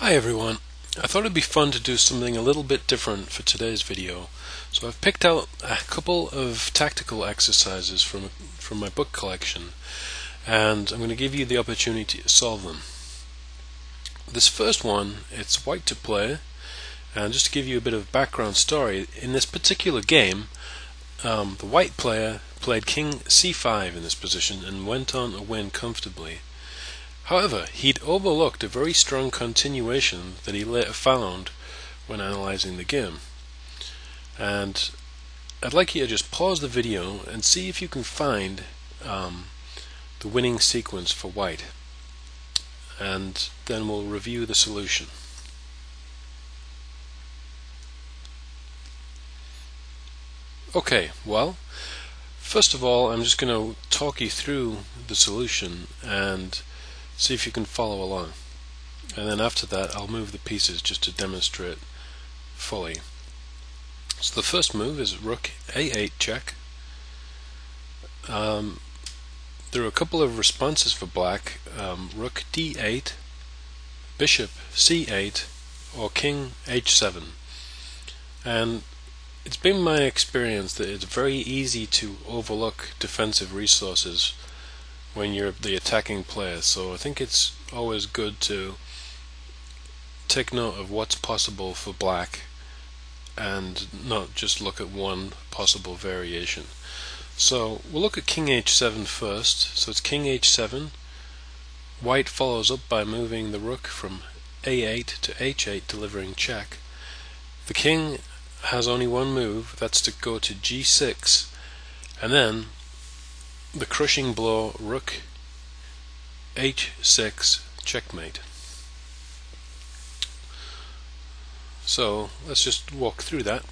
Hi everyone. I thought it'd be fun to do something a little bit different for today's video. So I've picked out a couple of tactical exercises from my book collection, and I'm going to give you the opportunity to solve them. This first one, it's white to play, and just to give you a bit of background story, in this particular game, the white player played king c5 in this position and went on to win comfortably. However, he'd overlooked a very strong continuation that he later found when analyzing the game. And I'd like you to just pause the video and see if you can find the winning sequence for white. And then we'll review the solution. Okay, well, first of all, I'm just going to talk you through the solution and see if you can follow along, and then after that I'll move the pieces just to demonstrate fully. So the first move is rook a8 check. There are a couple of responses for black: rook d8, bishop c8, or king h7. And it's been my experience that it's very easy to overlook defensive resources when you're the attacking player, so I think it's always good to take note of what's possible for black and not just look at one possible variation. So we'll look at king h7 first. So it's king h7. White follows up by moving the rook from a8 to h8, delivering check. The king has only one move, that's to go to g6, and then the crushing blow rook h6 checkmate. So let's just walk through that.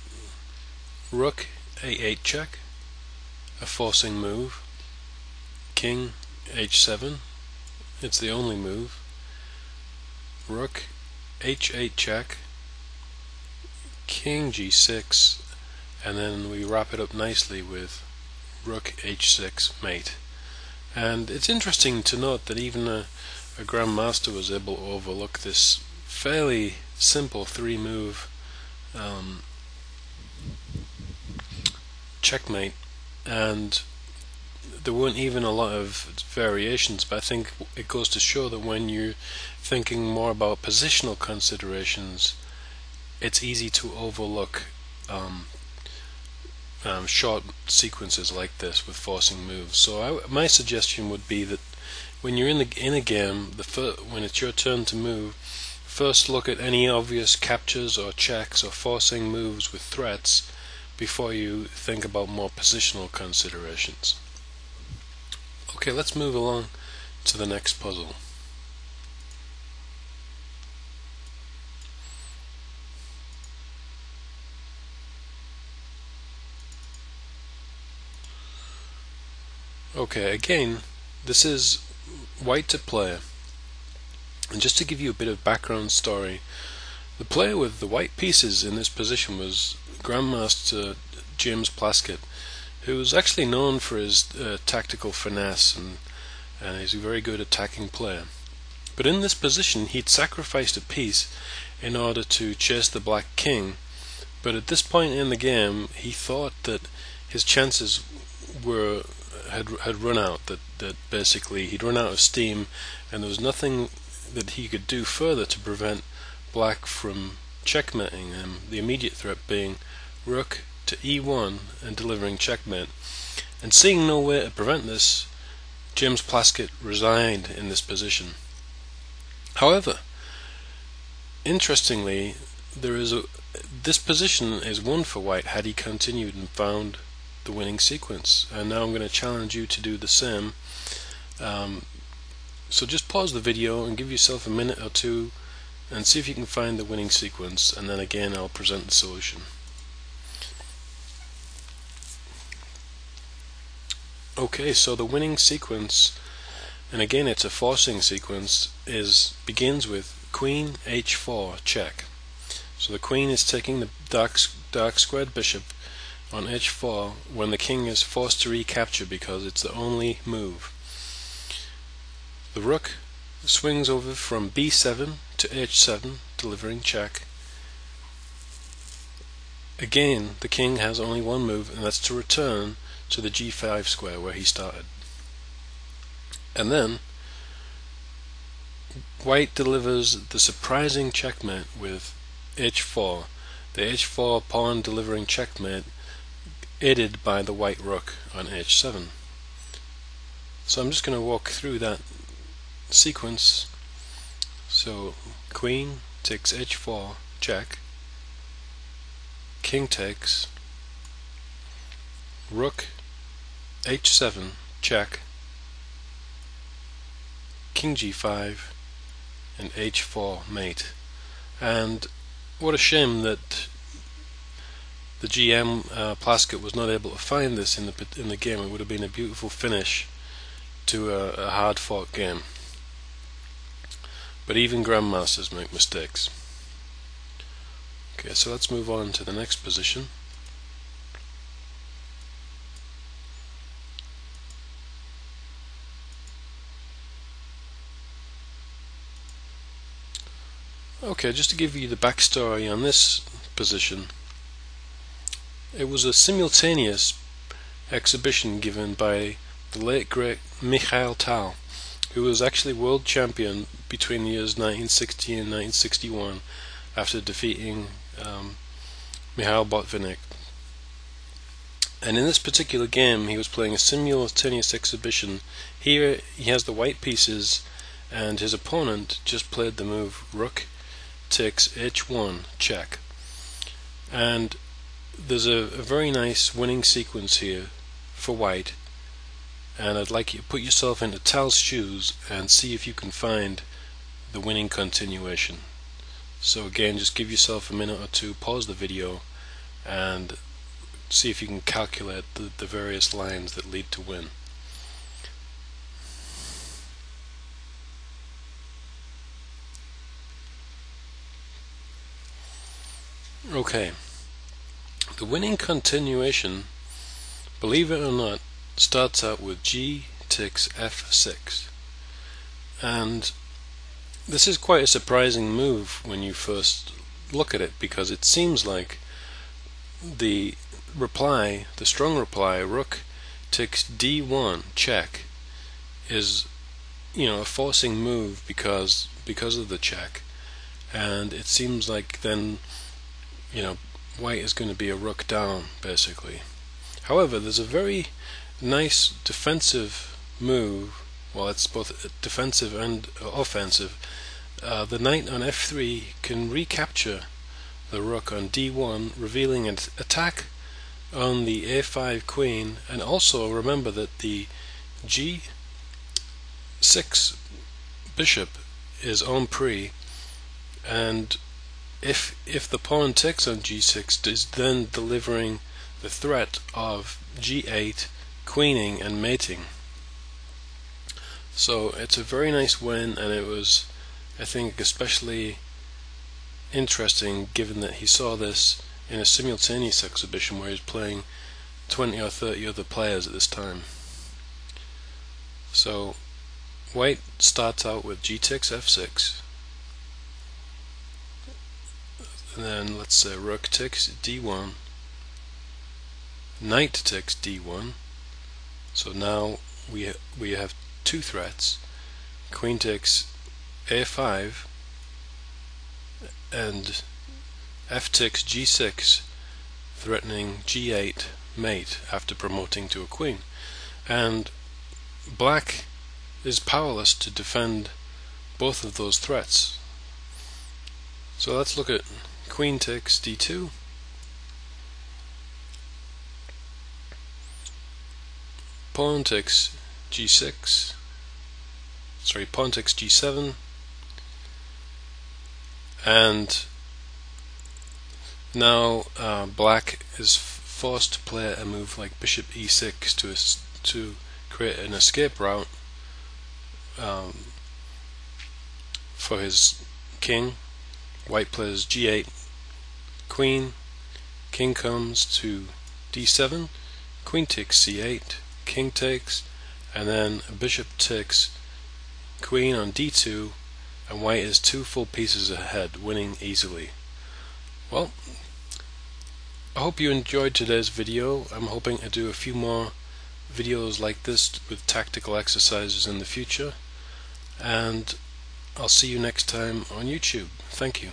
Rook a8 check, a forcing move. King h7, it's the only move. Rook h8 check, king g6, and then we wrap it up nicely with rook h6 mate. And it's interesting to note that even a grandmaster was able to overlook this fairly simple three-move checkmate, and there weren't even a lot of variations. But I think it goes to show that when you're thinking more about positional considerations, it's easy to overlook short sequences like this with forcing moves. So my suggestion would be that when you're in a game, when it's your turn to move, first look at any obvious captures or checks or forcing moves with threats before you think about more positional considerations. Okay, let's move along to the next puzzle. Okay, again, this is white to play, and just to give you a bit of background story, the player with the white pieces in this position was Grandmaster James Plaskett, who was actually known for his tactical finesse, and he's a very good attacking player. But in this position he'd sacrificed a piece in order to chase the black king, but at this point in the game he thought that his chances had run out, that basically he'd run out of steam, and there was nothing that he could do further to prevent black from checkmating him, the immediate threat being rook to e1 and delivering checkmate. And seeing no way to prevent this, James Plaskett resigned in this position. However, interestingly, this position is won for white had he continued and found the winning sequence, and now I'm going to challenge you to do the same. So just pause the video and give yourself a minute or two and see if you can find the winning sequence, and then again I'll present the solution. Okay, so the winning sequence, and again it's a forcing sequence, begins with queen h4 check. So the queen is taking the dark squared bishop on h4 when the king is forced to recapture because it's the only move. The rook swings over from b7 to h7, delivering check. Again, the king has only one move, and that's to return to the g5 square where he started. And then white delivers the surprising checkmate with h4, the h4 pawn delivering checkmate, aided by the white rook on h7. So I'm just going to walk through that sequence. So queen takes h4, check, king takes, rook h7, check, king g5, and h4 mate. And what a shame that the GM Plaskett was not able to find this in the game. It would have been a beautiful finish to a hard-fought game. But even grandmasters make mistakes. Okay, so let's move on to the next position. Okay, just to give you the backstory on this position, it was a simultaneous exhibition given by the late great Mikhail Tal, who was actually world champion between the years 1960 and 1961 after defeating Mikhail Botvinnik. And in this particular game he was playing a simultaneous exhibition. Here he has the white pieces and his opponent just played the move rook takes h1, check. And there's a very nice winning sequence here for white, and I'd like you to put yourself into Tal's shoes and see if you can find the winning continuation. So again, just give yourself a minute or two, pause the video, and see if you can calculate the various lines that lead to win. Okay, the winning continuation, believe it or not, starts out with g takes f6, and this is quite a surprising move when you first look at it, because it seems like the reply, the strong reply, rook takes d1, check, is, you know, a forcing move because of the check, and it seems like then, you know, white is going to be a rook down basically. However, there's a very nice defensive move. Well, it's both defensive and offensive. The knight on f3 can recapture the rook on d1, revealing an attack on the a5 queen, and also remember that the g6 bishop is en prise, and if the pawn takes on g6, is then delivering the threat of g8 queening and mating. So it's a very nice win, and it was, I think, especially interesting given that he saw this in a simultaneous exhibition where he's playing 20 or 30 other players at this time. So white starts out with g takes f6, and then let's say rook takes d1, knight takes d1. So now we have two threats. Queen takes a5 and f takes g6, threatening g8 mate after promoting to a queen. And black is powerless to defend both of those threats. So let's look at queen takes d2, pawn takes g6, sorry, pawn takes g7, and now black is forced to play a move like bishop e6 to create an escape route for his king. White plays g8, queen, king comes to d7, queen takes c8, king takes, and then bishop takes queen on d2, and white is 2 full pieces ahead, winning easily. Well, I hope you enjoyed today's video. I'm hoping to do a few more videos like this with tactical exercises in the future, and I'll see you next time on YouTube. Thank you.